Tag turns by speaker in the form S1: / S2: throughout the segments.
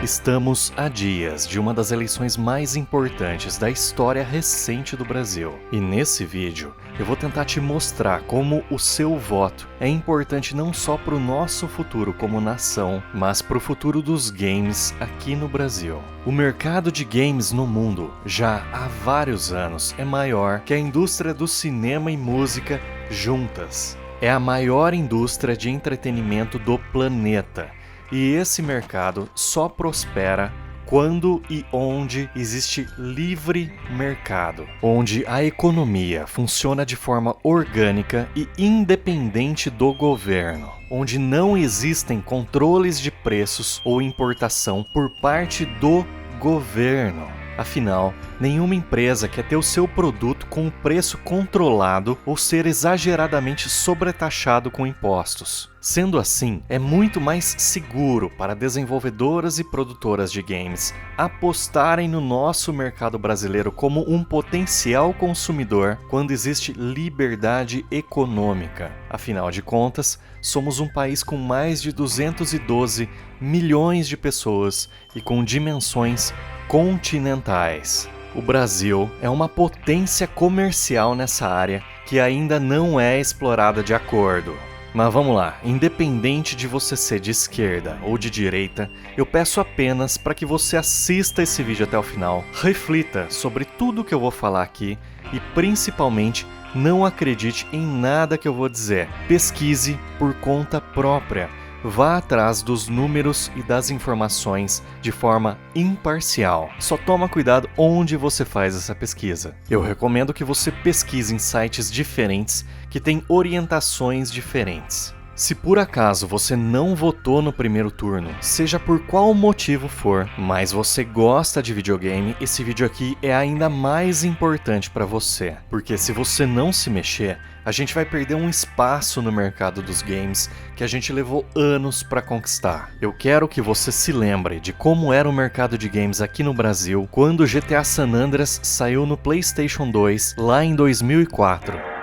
S1: Estamos a dias de uma das eleições mais importantes da história recente do Brasil. E nesse vídeo, eu vou tentar te mostrar como o seu voto é importante não só para o nosso futuro como nação, mas para o futuro dos games aqui no Brasil. O mercado de games no mundo, já há vários anos, é maior que a indústria do cinema e música juntas. É a maior indústria de entretenimento do planeta. E esse mercado só prospera quando e onde existe livre mercado, onde a economia funciona de forma orgânica e independente do governo, onde não existem controles de preços ou importação por parte do governo. Afinal, nenhuma empresa quer ter o seu produto com o preço controlado ou ser exageradamente sobretaxado com impostos. Sendo assim, é muito mais seguro para desenvolvedoras e produtoras de games apostarem no nosso mercado brasileiro como um potencial consumidor quando existe liberdade econômica. Afinal de contas, somos um país com mais de 212 milhões de pessoas e com dimensões continentais. O Brasil é uma potência comercial nessa área que ainda não é explorada de acordo. Mas vamos lá, independente de você ser de esquerda ou de direita, eu peço apenas para que você assista esse vídeo até o final, reflita sobre tudo que eu vou falar aqui e principalmente não acredite em nada que eu vou dizer. Pesquise por conta própria. Vá atrás dos números e das informações de forma imparcial. Só toma cuidado onde você faz essa pesquisa. Eu recomendo que você pesquise em sites diferentes que têm orientações diferentes. Se por acaso você não votou no primeiro turno, seja por qual motivo for, mas você gosta de videogame, esse vídeo aqui é ainda mais importante para você. Porque se você não se mexer, a gente vai perder um espaço no mercado dos games que a gente levou anos para conquistar. Eu quero que você se lembre de como era o mercado de games aqui no Brasil quando o GTA San Andreas saiu no PlayStation 2 lá em 2004.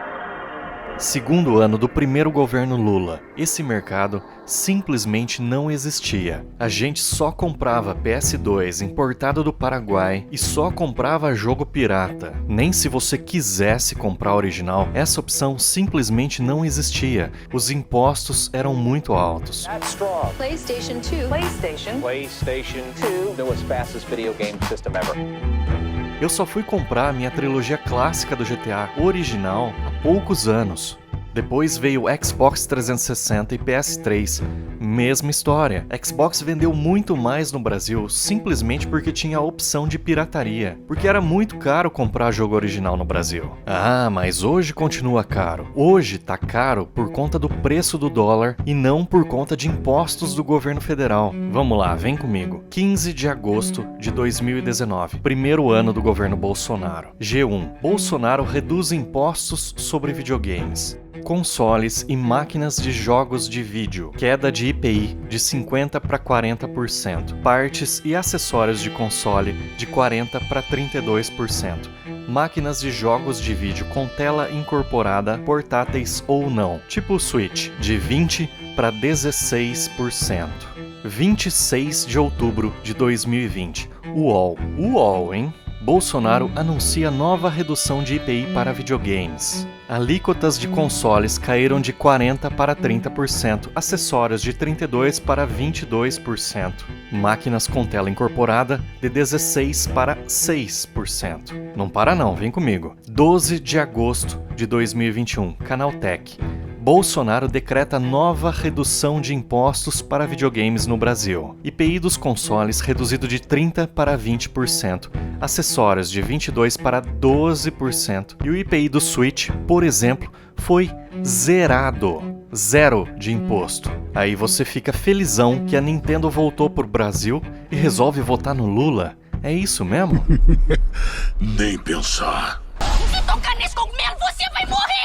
S1: Segundo ano do primeiro governo Lula, esse mercado simplesmente não existia. A gente só comprava PS2 importado do Paraguai e só comprava jogo pirata. Nem se você quisesse comprar original, essa opção simplesmente não existia. Os impostos eram muito altos.
S2: PlayStation 2. PlayStation 2. Newest fastest video game system ever.
S1: Eu só fui comprar a minha trilogia clássica do GTA original há poucos anos. Depois veio o Xbox 360 e PS3, mesma história. Xbox vendeu muito mais no Brasil simplesmente porque tinha a opção de pirataria, porque era muito caro comprar jogo original no Brasil. Ah, mas hoje continua caro. Hoje tá caro por conta do preço do dólar e não por conta de impostos do governo federal. Vamos lá, vem comigo. 15 de agosto de 2019, primeiro ano do governo Bolsonaro. G1. Bolsonaro reduz impostos sobre videogames, consoles e máquinas de jogos de vídeo, queda de IPI de 50% para 40%, partes e acessórios de console de 40% para 32%, máquinas de jogos de vídeo com tela incorporada, portáteis ou não, tipo Switch, de 20% para 16%. 26 de outubro de 2020, UOL, hein? Bolsonaro anuncia nova redução de IPI para videogames. Alíquotas de consoles caíram de 40% para 30%, acessórios de 32% para 22%, máquinas com tela incorporada de 16% para 6%. Não para não, vem comigo. 12 de agosto de 2021, Canaltech. Bolsonaro decreta nova redução de impostos para videogames no Brasil. IPI dos consoles reduzido de 30% para 20%, acessórios de 22% para 12%, e o IPI do Switch, por exemplo, foi zerado. Zero de imposto. Aí você fica felizão que a Nintendo voltou pro Brasil e resolve votar no Lula. É isso mesmo?
S3: Nem pensar.
S4: Se tocar nesse cogumelo, você vai morrer!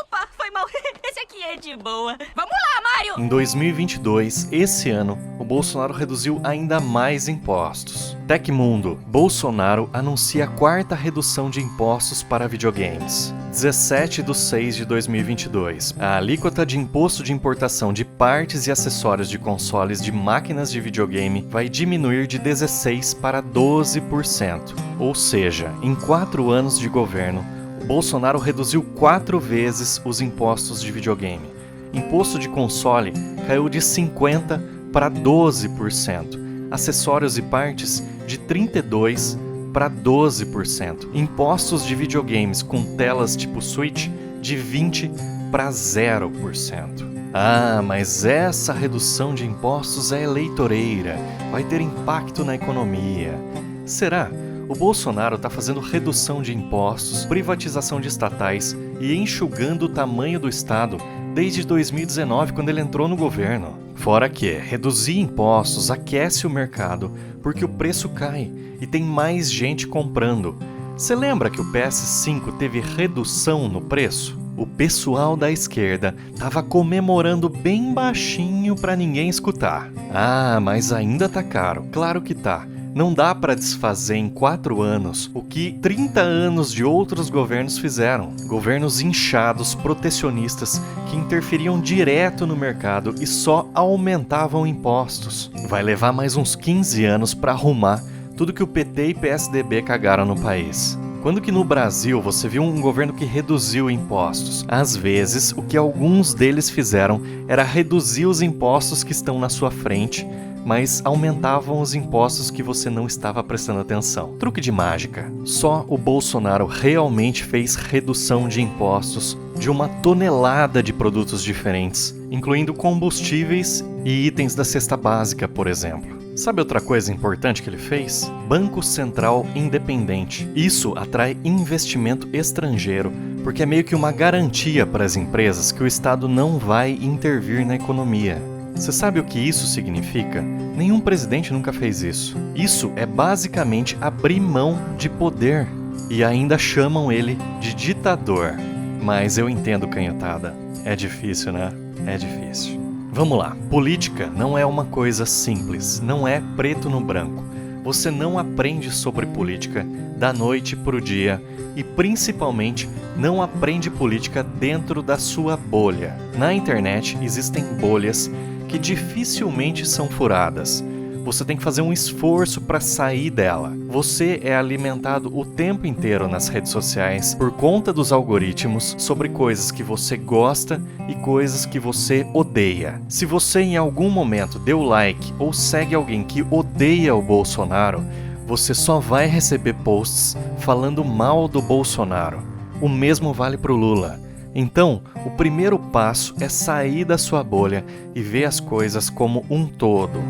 S3: Opa, foi mal. Esse aqui é de boa. Vamos lá, Mário!
S1: Em 2022, esse ano, o Bolsonaro reduziu ainda mais impostos. Tecmundo: Bolsonaro anuncia a quarta redução de impostos para videogames. 17/6/2022. A alíquota de imposto de importação de partes e acessórios de consoles de máquinas de videogame vai diminuir de 16% para 12%. Ou seja, em 4 anos de governo, Bolsonaro reduziu 4 vezes os impostos de videogame. Imposto de console caiu de 50% para 12%. Acessórios e partes de 32% para 12%. Impostos de videogames com telas tipo Switch de 20% para 0%. Ah, mas essa redução de impostos é eleitoreira, vai ter impacto na economia. Será? O Bolsonaro está fazendo redução de impostos, privatização de estatais e enxugando o tamanho do Estado desde 2019, quando ele entrou no governo. Fora que reduzir impostos aquece o mercado porque o preço cai e tem mais gente comprando. Você lembra que o PS5 teve redução no preço? O pessoal da esquerda estava comemorando bem baixinho para ninguém escutar. Ah, mas ainda tá caro. Claro que tá. Não dá para desfazer em 4 anos o que 30 anos de outros governos fizeram. Governos inchados, protecionistas, que interferiam direto no mercado e só aumentavam impostos. Vai levar mais uns 15 anos para arrumar tudo que o PT e PSDB cagaram no país. Quando que no Brasil você viu um governo que reduziu impostos? Às vezes, o que alguns deles fizeram era reduzir os impostos que estão na sua frente, mas aumentavam os impostos que você não estava prestando atenção. Truque de mágica. Só o Bolsonaro realmente fez redução de impostos de 1 tonelada de produtos diferentes, incluindo combustíveis e itens da cesta básica, por exemplo. Sabe outra coisa importante que ele fez? Banco Central Independente. Isso atrai investimento estrangeiro, porque é meio que uma garantia para as empresas que o Estado não vai intervir na economia. Você sabe o que isso significa? Nenhum presidente nunca fez isso. Isso é basicamente abrir mão de poder. E ainda chamam ele de ditador. Mas eu entendo, canhotada. É difícil, né? É difícil. Vamos lá. Política não é uma coisa simples. Não é preto no branco. Você não aprende sobre política da noite para o dia e, principalmente, não aprende política dentro da sua bolha. Na internet existem bolhas que dificilmente são furadas. Você tem que fazer um esforço para sair dela. Você é alimentado o tempo inteiro nas redes sociais por conta dos algoritmos sobre coisas que você gosta e coisas que você odeia. Se você em algum momento deu like ou segue alguém que odeia o Bolsonaro, você só vai receber posts falando mal do Bolsonaro. O mesmo vale para o Lula. Então, o primeiro passo é sair da sua bolha e ver as coisas como um todo.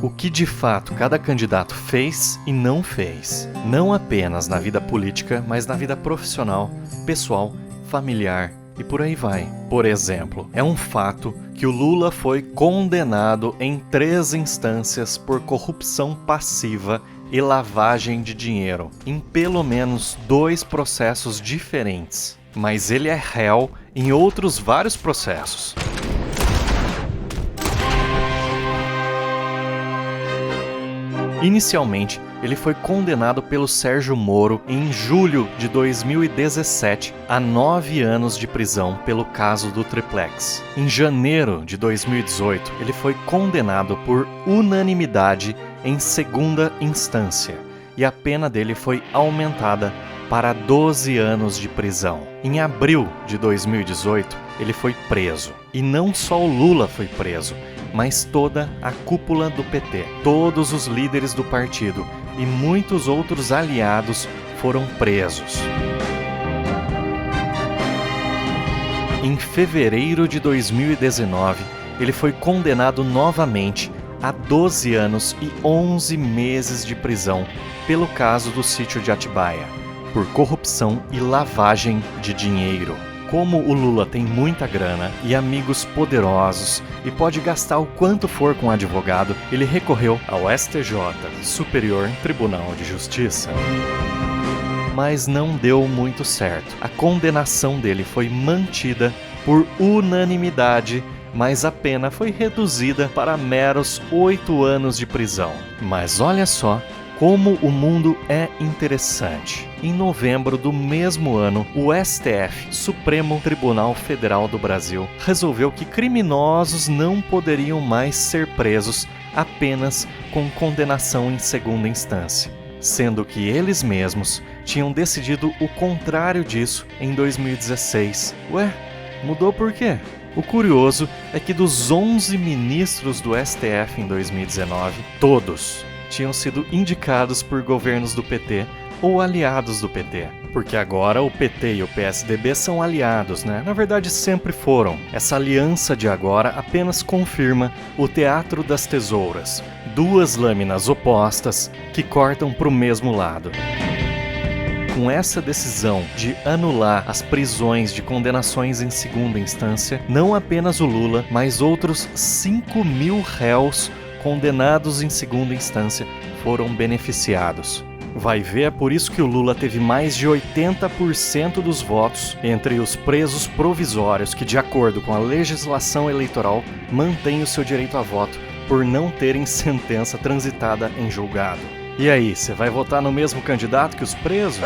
S1: O que de fato cada candidato fez e não fez. Não apenas na vida política, mas na vida profissional, pessoal, familiar e por aí vai. Por exemplo, é um fato que o Lula foi condenado em 3 instâncias por corrupção passiva e lavagem de dinheiro, em pelo menos 2 processos diferentes. Mas ele é réu em outros vários processos. Inicialmente, ele foi condenado pelo Sérgio Moro em julho de 2017 a 9 anos de prisão pelo caso do Triplex. Em janeiro de 2018, ele foi condenado por unanimidade em segunda instância e a pena dele foi aumentada para 12 anos de prisão. Em abril de 2018, ele foi preso. E não só o Lula foi preso, mas toda a cúpula do PT, todos os líderes do partido e muitos outros aliados foram presos. Em fevereiro de 2019, ele foi condenado novamente a 12 anos e 11 meses de prisão pelo caso do sítio de Atibaia, por corrupção e lavagem de dinheiro. Como o Lula tem muita grana e amigos poderosos e pode gastar o quanto for com advogado, ele recorreu ao STJ, Superior Tribunal de Justiça. mas não deu muito certo. A condenação dele foi mantida por unanimidade, mas a pena foi reduzida para meros 8 anos de prisão. Mas olha só como o mundo é interessante. Em novembro do mesmo ano, o STF, Supremo Tribunal Federal do Brasil, resolveu que criminosos não poderiam mais ser presos apenas com condenação em segunda instância, sendo que eles mesmos tinham decidido o contrário disso em 2016. Ué, mudou por quê? O curioso é que dos 11 ministros do STF em 2019, todos tinham sido indicados por governos do PT ou aliados do PT. Porque agora o PT e o PSDB são aliados, né? Na verdade sempre foram. Essa aliança de agora apenas confirma o teatro das tesouras. Duas lâminas opostas que cortam para o mesmo lado. Com essa decisão de anular as prisões de condenações em segunda instância, não apenas o Lula, mas outros 5.000 réus condenados em segunda instância foram beneficiados. Vai ver, é por isso que o Lula teve mais de 80% dos votos entre os presos provisórios que, de acordo com a legislação eleitoral, mantêm o seu direito a voto por não terem sentença transitada em julgado. E aí, você vai votar no mesmo candidato que os presos?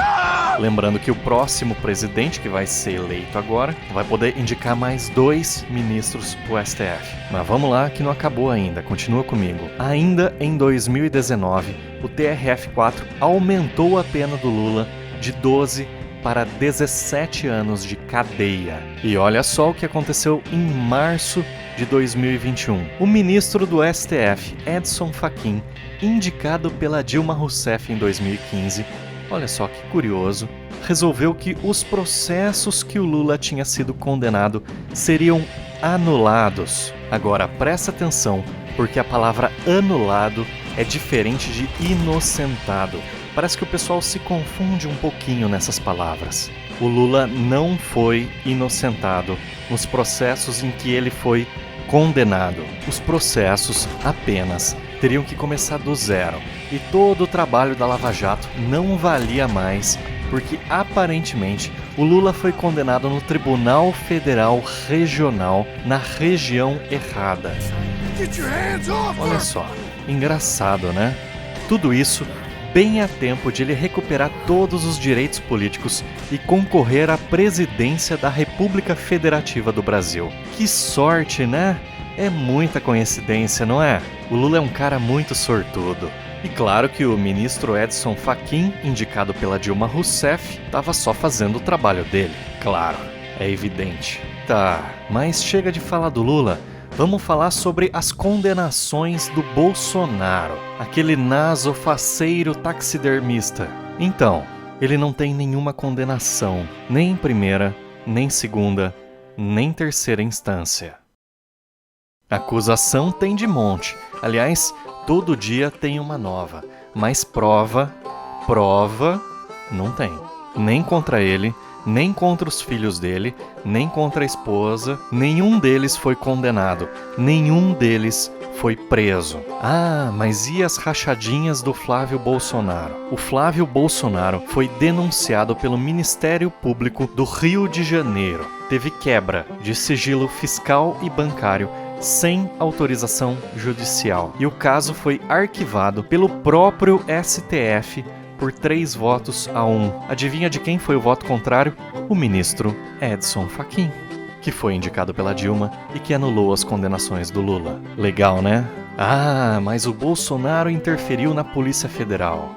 S1: Lembrando que o próximo presidente, que vai ser eleito agora, vai poder indicar mais 2 ministros pro STF. Mas vamos lá, que não acabou ainda, continua comigo. Ainda em 2019, o TRF4 aumentou a pena do Lula de 12 para 17 anos de cadeia. E olha só o que aconteceu em março de 2021. O ministro do STF, Edson Fachin, indicado pela Dilma Rousseff em 2015, olha só que curioso, resolveu que os processos que o Lula tinha sido condenado seriam anulados. Agora presta atenção, porque a palavra anulado é diferente de inocentado. Parece que o pessoal se confunde um pouquinho nessas palavras. O Lula não foi inocentado nos processos em que ele foi condenado. Os processos apenas teriam que começar do zero. E todo o trabalho da Lava Jato não valia mais, porque aparentemente o Lula foi condenado no Tribunal Federal Regional, na região errada. Olha só, engraçado, né? Tudo isso bem a tempo de ele recuperar todos os direitos políticos e concorrer à presidência da República Federativa do Brasil. Que sorte, né? É muita coincidência, não é? O Lula é um cara muito sortudo. E claro que o ministro Edson Fachin, indicado pela Dilma Rousseff, estava só fazendo o trabalho dele. Claro, é evidente. Tá, mas chega de falar do Lula. Vamos falar sobre as condenações do Bolsonaro, aquele nasofaceiro taxidermista. Então, ele não tem nenhuma condenação, nem em primeira, nem segunda, nem terceira instância. Acusação tem de monte. Aliás, todo dia tem uma nova. Mas prova, não tem. Nem contra ele, nem contra os filhos dele, nem contra a esposa. Nenhum deles foi condenado. Nenhum deles foi preso. Ah, mas e as rachadinhas do Flávio Bolsonaro? O Flávio Bolsonaro foi denunciado pelo Ministério Público do Rio de Janeiro. Teve quebra de sigilo fiscal e bancário sem autorização judicial. E o caso foi arquivado pelo próprio STF por 3 votos a 1. Adivinha de quem foi o voto contrário? O ministro Edson Fachin, que foi indicado pela Dilma e que anulou as condenações do Lula. Legal, né? Ah, mas o Bolsonaro interferiu na Polícia Federal.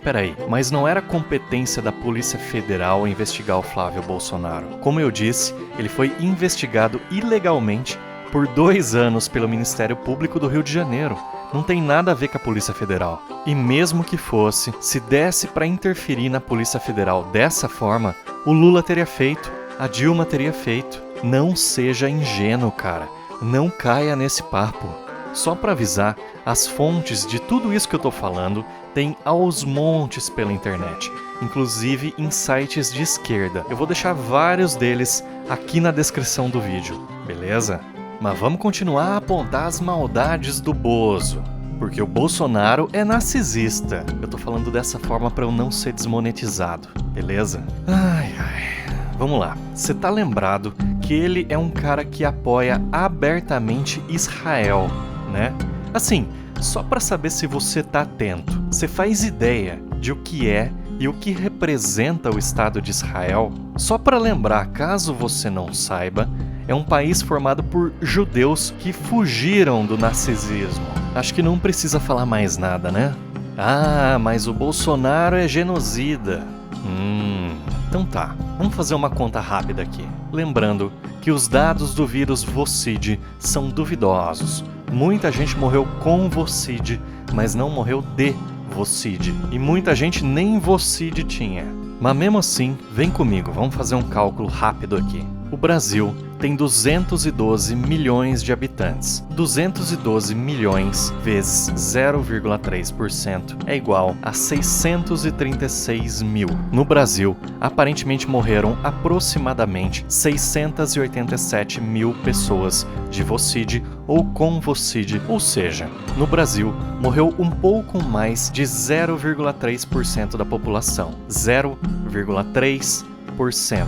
S1: Peraí, mas não era competência da Polícia Federal investigar o Flávio Bolsonaro. Como eu disse, ele foi investigado ilegalmente por 2 anos pelo Ministério Público do Rio de Janeiro. Não tem nada a ver com a Polícia Federal. E mesmo que fosse, se desse para interferir na Polícia Federal dessa forma, o Lula teria feito, a Dilma teria feito. Não seja ingênuo, cara. Não caia nesse papo. Só para avisar, as fontes de tudo isso que eu tô falando tem aos montes pela internet, inclusive em sites de esquerda. Eu vou deixar vários deles aqui na descrição do vídeo, beleza? Mas vamos continuar a apontar as maldades do Bozo. porque o Bolsonaro é narcisista. Eu tô falando dessa forma pra eu não ser desmonetizado, beleza? Ai. Vamos lá. Você tá lembrado que ele é um cara que apoia abertamente Israel, né? Assim, só pra saber se você tá atento. Você faz ideia de o que é e o que representa o Estado de Israel? Só pra lembrar, caso você não saiba, é um país formado por judeus que fugiram do narcisismo. Acho que não precisa falar mais nada, né? Ah, mas o Bolsonaro é genocida. Então tá, vamos fazer uma conta rápida aqui. Lembrando que os dados do vírus Vocide são duvidosos. Muita gente morreu com Vocide, mas não morreu de Vocide. E muita gente nem Vocide tinha. Mas mesmo assim, vem comigo, vamos fazer um cálculo rápido aqui. O Brasil tem 212 milhões de habitantes. 212 milhões vezes 0,3% é igual a 636 mil. No Brasil, aparentemente morreram aproximadamente 687 mil pessoas de Vocide ou com Vocide, ou seja, no Brasil morreu um pouco mais de 0,3% da população. 0,3%.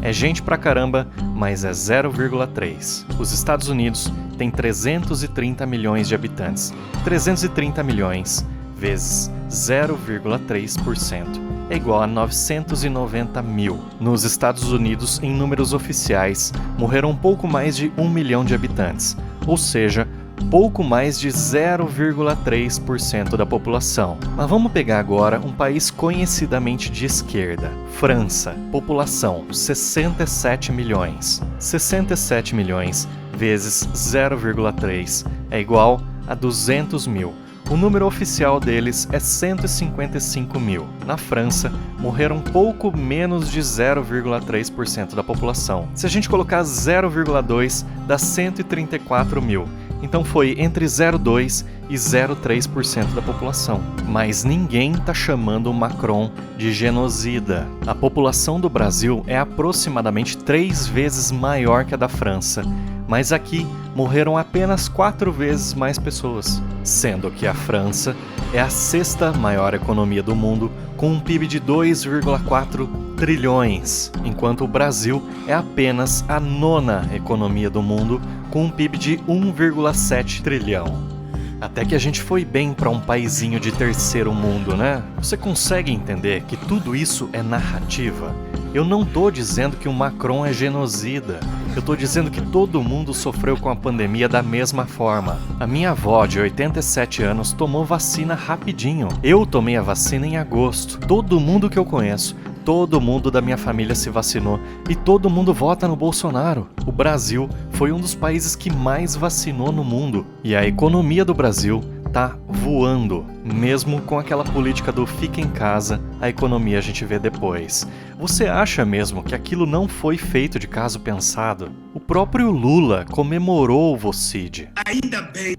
S1: É gente pra caramba, mas é 0,3. Os Estados Unidos têm 330 milhões de habitantes. 330 milhões vezes 0,3% é igual a 990 mil. Nos Estados Unidos, em números oficiais, morreram um pouco mais de 1 milhão de habitantes, ou seja, pouco mais de 0,3% da população. Mas vamos pegar agora um país conhecidamente de esquerda. França, população 67 milhões. 67 milhões vezes 0,3 é igual a 200 mil. O número oficial deles é 155 mil. Na França, morreram pouco menos de 0,3% da população. Se a gente colocar 0,2, dá 134 mil. Então foi entre 0,2% e 0,3% da população. Mas ninguém tá chamando o Macron de genocida. A população do Brasil é aproximadamente 3 vezes maior que a da França. Mas aqui morreram apenas 4 vezes mais pessoas. Sendo que a França é a 6ª maior economia do mundo, com um PIB de 2,4 trilhões, enquanto o Brasil é apenas a 9ª economia do mundo, com um PIB de 1,7 trilhão. Até que a gente foi bem para um paizinho de terceiro mundo, né? Você consegue entender que tudo isso é narrativa? Eu não tô dizendo que o Macron é genocida. Eu tô dizendo que todo mundo sofreu com a pandemia da mesma forma. A minha avó, de 87 anos, tomou vacina rapidinho. Eu tomei a vacina em agosto. Todo mundo que eu conheço, todo mundo da minha família se vacinou e todo mundo vota no Bolsonaro. O Brasil foi um dos países que mais vacinou no mundo. E a economia do Brasil tá voando. Mesmo com aquela política do fica em casa, a economia a gente vê depois. Você acha mesmo que aquilo não foi feito de caso pensado? O próprio Lula comemorou o Vocide.
S4: Ainda bem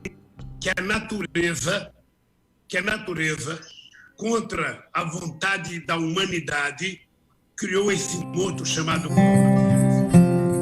S4: que a natureza, contra a vontade da humanidade, criou esse monstro chamado...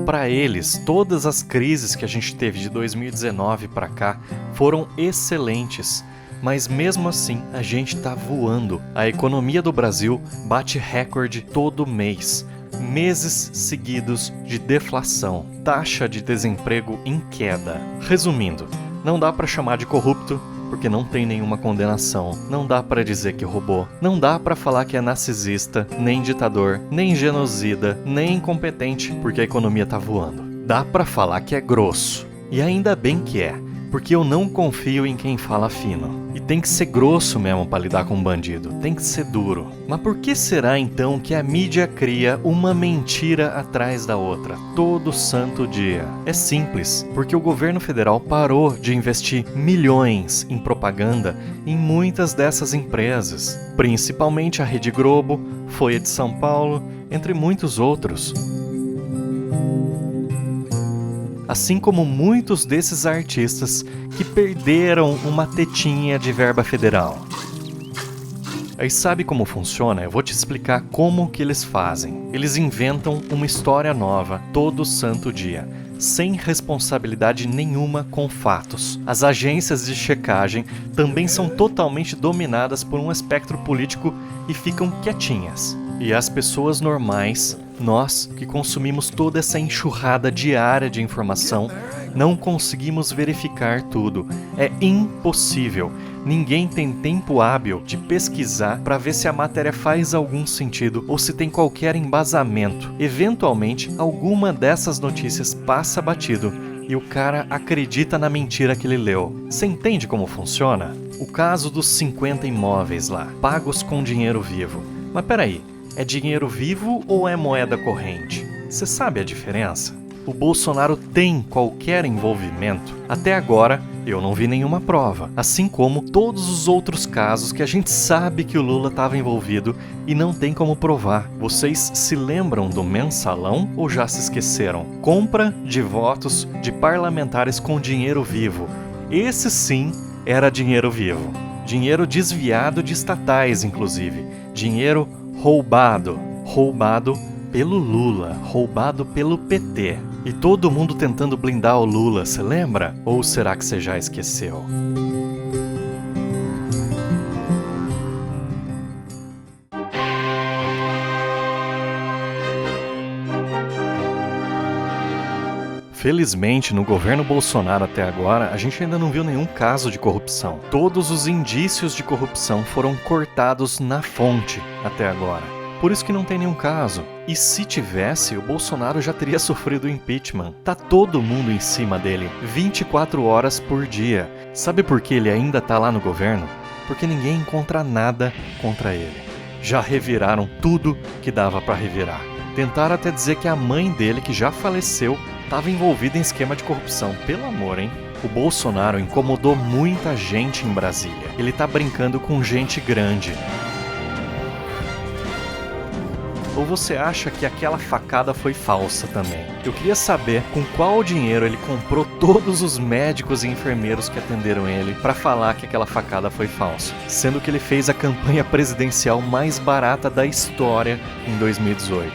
S1: Para eles, todas as crises que a gente teve de 2019 para cá foram excelentes, mas mesmo assim a gente tá voando. A economia do Brasil bate recorde todo mês, meses seguidos de deflação, taxa de desemprego em queda. Resumindo, não dá para chamar de corrupto, porque não tem nenhuma condenação. Não dá pra dizer que roubou. Não dá pra falar que é narcisista, nem ditador, nem genocida, nem incompetente, porque a economia tá voando. Dá pra falar que é grosso. E ainda bem que é, porque eu não confio em quem fala fino. E tem que ser grosso mesmo pra lidar com um bandido. Tem que ser duro. Mas por que será então que a mídia cria uma mentira atrás da outra, todo santo dia? É simples, porque o governo federal parou de investir milhões em propaganda em muitas dessas empresas. Principalmente a Rede Globo, Folha de São Paulo, entre muitos outros. Assim como muitos desses artistas que perderam uma tetinha de verba federal. Aí sabe como funciona? Eu vou te explicar como que eles fazem. Eles inventam uma história nova todo santo dia. sem responsabilidade nenhuma com fatos. As agências de checagem também são totalmente dominadas por um espectro político e ficam quietinhas. E as pessoas normais, nós que consumimos toda essa enxurrada diária de informação, não conseguimos verificar tudo. É impossível. Ninguém tem tempo hábil de pesquisar para ver se a matéria faz algum sentido ou se tem qualquer embasamento. Eventualmente, alguma dessas notícias passa batido e o cara acredita na mentira que ele leu. Você entende como funciona? O caso dos 50 imóveis lá, pagos com dinheiro vivo. Mas peraí, é dinheiro vivo ou é moeda corrente? Você sabe a diferença? O Bolsonaro tem qualquer envolvimento? Até agora, eu não vi nenhuma prova, assim como todos os outros casos que a gente sabe que o Lula estava envolvido e não tem como provar. Vocês se lembram do mensalão ou já se esqueceram? Compra de votos de parlamentares com dinheiro vivo. Esse sim era dinheiro vivo. Dinheiro desviado de estatais, inclusive. Dinheiro roubado. Roubado pelo Lula, roubado pelo PT. E todo mundo tentando blindar o Lula, você lembra? Ou será que você já esqueceu? Felizmente, no governo Bolsonaro até agora, a gente ainda não viu nenhum caso de corrupção. Todos os indícios de corrupção foram cortados na fonte até agora. Por isso que não tem nenhum caso. E se tivesse, o Bolsonaro já teria sofrido impeachment. Tá todo mundo em cima dele, 24 horas por dia. Sabe por que ele ainda tá lá no governo? Porque ninguém encontra nada contra ele. Já reviraram tudo que dava pra revirar. Tentaram até dizer que a mãe dele, que já faleceu, estava envolvida em esquema de corrupção. Pelo amor, hein? O Bolsonaro incomodou muita gente em Brasília. Ele tá brincando com gente grande. Ou você acha que aquela facada foi falsa também? Eu queria saber com qual dinheiro ele comprou todos os médicos e enfermeiros que atenderam ele para falar que aquela facada foi falsa, sendo que ele fez a campanha presidencial mais barata da história em 2018.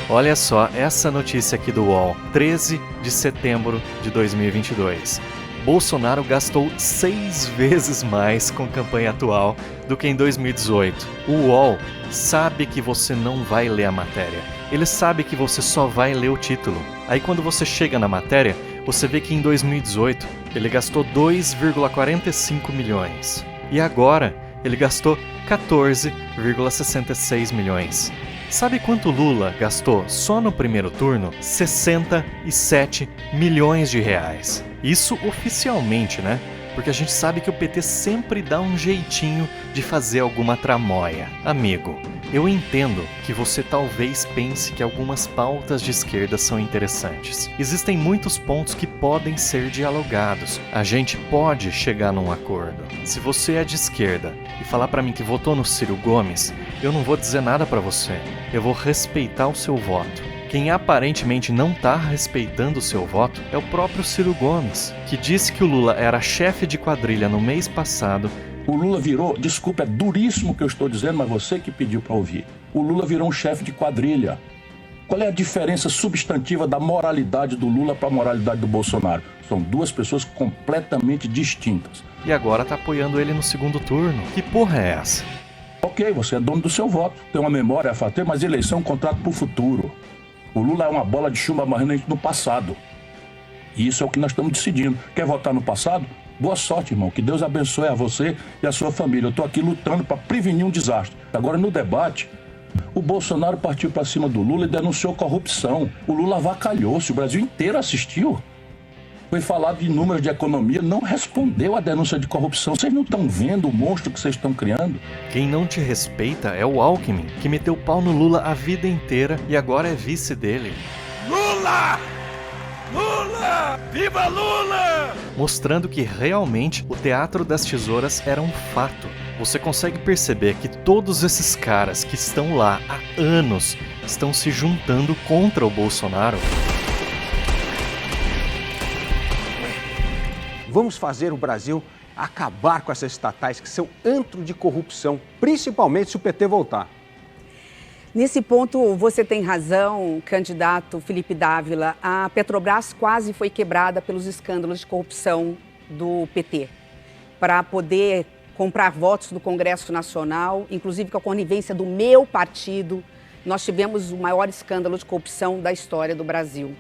S1: Olha só essa notícia aqui do UOL, 13 de setembro de 2022. Bolsonaro gastou 6 vezes mais com a campanha atual do que em 2018. O UOL sabe que você não vai ler a matéria. Ele sabe que você só vai ler o título. Aí quando você chega na matéria, você vê que em 2018 ele gastou 2,45 milhões. E agora ele gastou 14,66 milhões. Sabe quanto Lula gastou só no primeiro turno? 67 milhões de reais. Isso oficialmente, né? Porque a gente sabe que o PT sempre dá um jeitinho de fazer alguma tramóia. Amigo, eu entendo que você talvez pense que algumas pautas de esquerda são interessantes. Existem muitos pontos que podem ser dialogados. A gente pode chegar num acordo. Se você é de esquerda e falar pra mim que votou no Ciro Gomes, eu não vou dizer nada pra você. Eu vou respeitar o seu voto. Quem aparentemente não está respeitando o seu voto é o próprio Ciro Gomes, que disse que o Lula era chefe de quadrilha no mês passado.
S5: O Lula virou, desculpa, é duríssimo o que eu estou dizendo, mas você que pediu para ouvir. O Lula virou um chefe de quadrilha. Qual é a diferença substantiva da moralidade do Lula para a moralidade do Bolsonaro? São duas pessoas completamente distintas.
S1: E agora está apoiando ele no segundo turno. Que porra é essa?
S5: Ok, você é dono do seu voto, tem uma memória a fazer, mas eleição é um contrato para o futuro. O Lula é uma bola de chumbo amarrando no passado. E isso é o que nós estamos decidindo. Quer votar no passado? Boa sorte, irmão. Que Deus abençoe a você e a sua família. Eu estou aqui lutando para prevenir um desastre. Agora, no debate, o Bolsonaro partiu para cima do Lula e denunciou corrupção. O Lula avacalhou-se, o Brasil inteiro assistiu. Foi falado de números de economia, não respondeu à denúncia de corrupção. Vocês não estão vendo o monstro que vocês estão criando?
S1: Quem não te respeita é o Alckmin, que meteu pau no Lula a vida inteira e agora é vice dele.
S6: Lula! Lula! Viva Lula!
S1: Mostrando que realmente o teatro das tesouras era um fato. Você consegue perceber que todos esses caras que estão lá há anos estão se juntando contra o Bolsonaro.
S7: Vamos fazer o Brasil acabar com essas estatais que são antro de corrupção, principalmente se o PT voltar.
S8: Nesse ponto, você tem razão, candidato Felipe Dávila. A Petrobras quase foi quebrada pelos escândalos de corrupção do PT, para poder comprar votos do Congresso Nacional, inclusive com a conivência do meu partido. Nós tivemos o maior escândalo de corrupção da história do Brasil.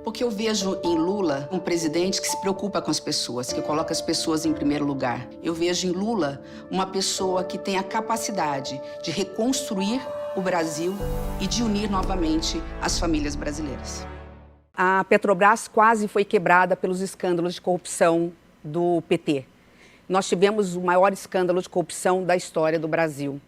S9: Porque eu vejo em Lula um presidente que se preocupa com as pessoas, que coloca as pessoas em primeiro lugar. Eu vejo em Lula uma pessoa que tem a capacidade de reconstruir o Brasil e de unir novamente as famílias brasileiras.
S8: A Petrobras quase foi quebrada pelos escândalos de corrupção do PT. Nós tivemos o maior escândalo de corrupção da história do Brasil.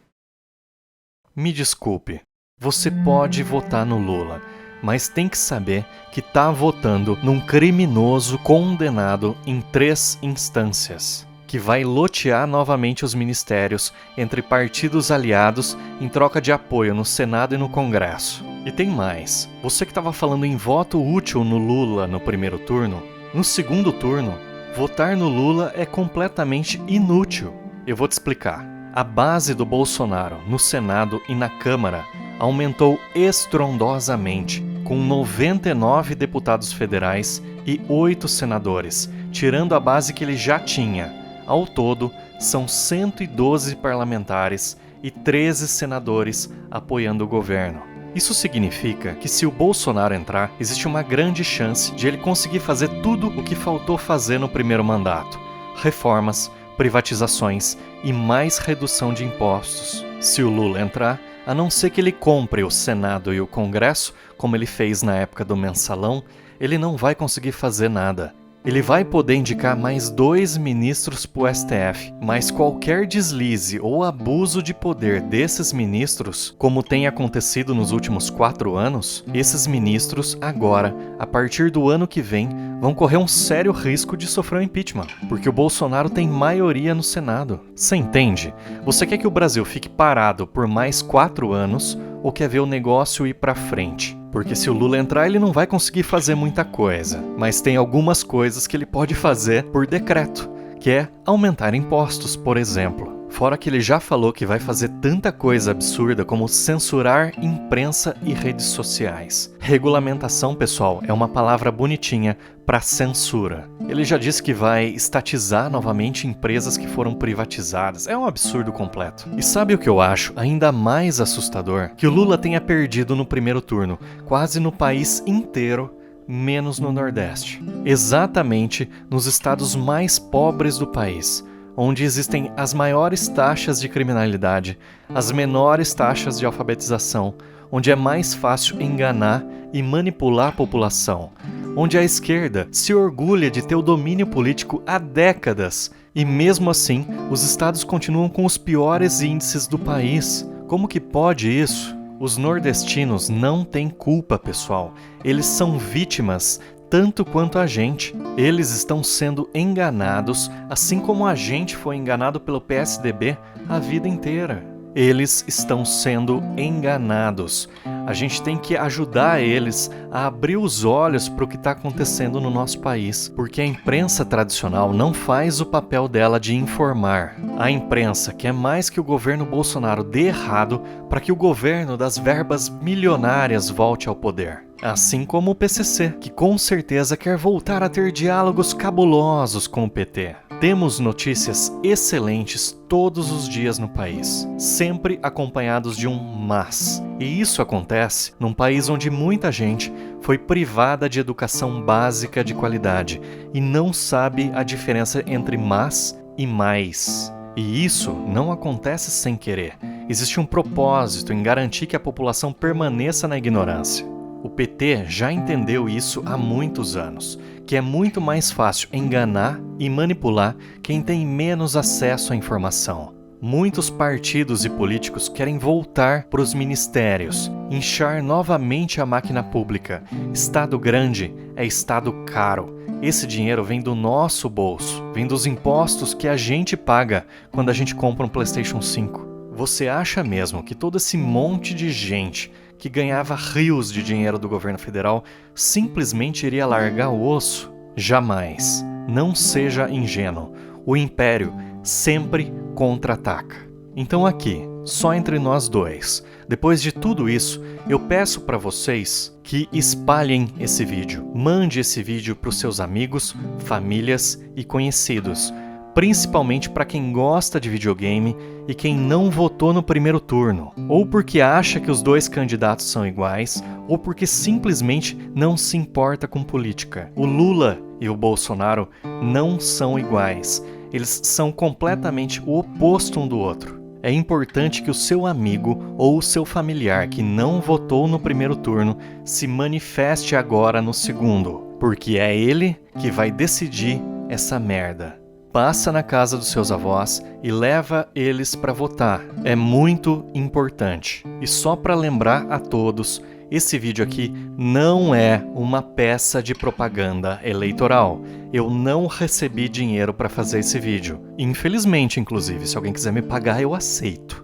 S1: Me desculpe, você pode votar no Lula, mas tem que saber que está votando num criminoso condenado em 3 instâncias, que vai lotear novamente os ministérios entre partidos aliados em troca de apoio no Senado e no Congresso. E tem mais, você que estava falando em voto útil no Lula no primeiro turno, no segundo turno, votar no Lula é completamente inútil. Eu vou te explicar. A base do Bolsonaro no Senado e na Câmara aumentou estrondosamente, com 99 deputados federais e 8 senadores, tirando a base que ele já tinha. Ao todo, são 112 parlamentares e 13 senadores apoiando o governo. Isso significa que se o Bolsonaro entrar, existe uma grande chance de ele conseguir fazer tudo o que faltou fazer no primeiro mandato: reformas, privatizações e mais redução de impostos. Se o Lula entrar, a não ser que ele compre o Senado e o Congresso, como ele fez na época do mensalão, ele não vai conseguir fazer nada. Ele vai poder indicar mais 2 ministros para o STF, mas qualquer deslize ou abuso de poder desses ministros, como tem acontecido nos últimos 4 anos, esses ministros agora, a partir do ano que vem, vão correr um sério risco de sofrer um impeachment, porque o Bolsonaro tem maioria no Senado. Você entende? Você quer que o Brasil fique parado por mais 4 anos ou quer ver o negócio ir para frente? Porque se o Lula entrar, ele não vai conseguir fazer muita coisa, mas tem algumas coisas que ele pode fazer por decreto, que é aumentar impostos, por exemplo. Fora que ele já falou que vai fazer tanta coisa absurda como censurar imprensa e redes sociais. Regulamentação, pessoal, é uma palavra bonitinha para censura. Ele já disse que vai estatizar novamente empresas que foram privatizadas. É um absurdo completo. E sabe o que eu acho ainda mais assustador? Que o Lula tenha perdido no primeiro turno, quase no país inteiro, menos no Nordeste. Exatamente nos estados mais pobres do país, onde existem as maiores taxas de criminalidade, as menores taxas de alfabetização, onde é mais fácil enganar e manipular a população, onde a esquerda se orgulha de ter o domínio político há décadas, e mesmo assim, os estados continuam com os piores índices do país. Como que pode isso? Os nordestinos não têm culpa, pessoal. Eles são vítimas tanto quanto a gente. Eles estão sendo enganados, assim como a gente foi enganado pelo PSDB a vida inteira. Eles estão sendo enganados. A gente tem que ajudar eles a abrir os olhos para o que está acontecendo no nosso país, porque a imprensa tradicional não faz o papel dela de informar. A imprensa quer mais que o governo Bolsonaro dê errado para que o governo das verbas milionárias volte ao poder. Assim como o PCC, que com certeza quer voltar a ter diálogos cabulosos com o PT. Temos notícias excelentes todos os dias no país, sempre acompanhados de um mas. E isso acontece num país onde muita gente foi privada de educação básica de qualidade e não sabe a diferença entre mas e mais. E isso não acontece sem querer. Existe um propósito em garantir que a população permaneça na ignorância. O PT já entendeu isso há muitos anos, que é muito mais fácil enganar e manipular quem tem menos acesso à informação. Muitos partidos e políticos querem voltar para os ministérios, inchar novamente a máquina pública. Estado grande é estado caro. Esse dinheiro vem do nosso bolso, vem dos impostos que a gente paga quando a gente compra um PlayStation 5. Você acha mesmo que todo esse monte de gente que ganhava rios de dinheiro do governo federal simplesmente iria largar o osso? Jamais. Não seja ingênuo. O império sempre contra-ataca. Então aqui, só entre nós dois. Depois de tudo isso, eu peço para vocês que espalhem esse vídeo. Mande esse vídeo para os seus amigos, famílias e conhecidos, principalmente para quem gosta de videogame e quem não votou no primeiro turno, ou porque acha que os dois candidatos são iguais, ou porque simplesmente não se importa com política. O Lula e o Bolsonaro não são iguais. Eles são completamente o oposto um do outro. É importante que o seu amigo ou o seu familiar que não votou no primeiro turno se manifeste agora no segundo, porque é ele que vai decidir essa merda. Passa na casa dos seus avós e leva eles para votar. É muito importante. E só para lembrar a todos, esse vídeo aqui não é uma peça de propaganda eleitoral. Eu não recebi dinheiro para fazer esse vídeo. Infelizmente, inclusive, se alguém quiser me pagar, eu aceito.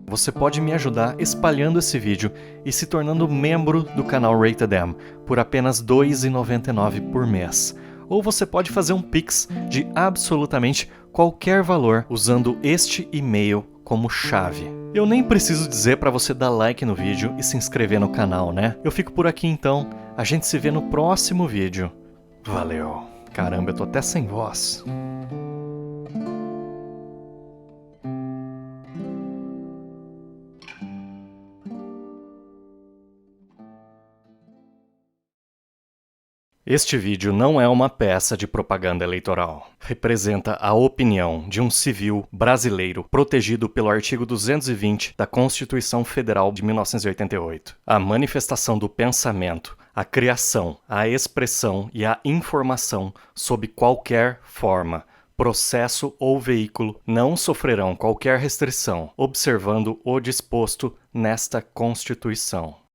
S1: Você pode me ajudar espalhando esse vídeo e se tornando membro do canal Rated M por apenas R$ 2,99 por mês. Ou você pode fazer um Pix de absolutamente qualquer valor usando este e-mail como chave. Eu nem preciso dizer para você dar like no vídeo e se inscrever no canal, né? Eu fico por aqui então, a gente se vê no próximo vídeo. Valeu! Caramba, eu tô até sem voz. Este vídeo não é uma peça de propaganda eleitoral. Representa a opinião de um civil brasileiro protegido pelo artigo 220 da Constituição Federal de 1988. A manifestação do pensamento, a criação, a expressão e a informação sob qualquer forma, processo ou veículo não sofrerão qualquer restrição, observando o disposto nesta Constituição.